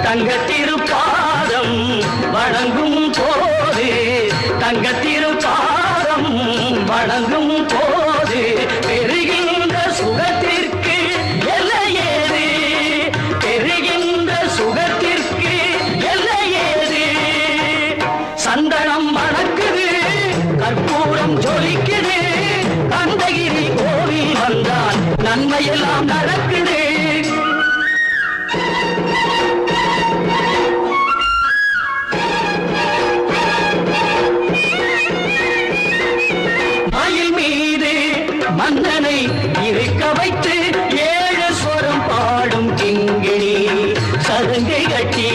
தங்கத்திருப்பாதம் வணங்கும் போது தங்கத்திருப்பாதம் வணங்கும் போது பெறுகின்ற சுகத்திற்கு எல்லையேது பெறுகின்ற சுகத்திற்கு எல்லையேது சந்தனம் மணக்குது கற்பூரம் ஜொலிக்குது கந்தகிரி கோவில் வந்தால் நன்மையெல்லாம் நடக்குது மயில் மீது மன்னனை இருக்க வைத்து 7 ஸ்வரம் பாடும் கிங்கிணி சதங்கை கட்டி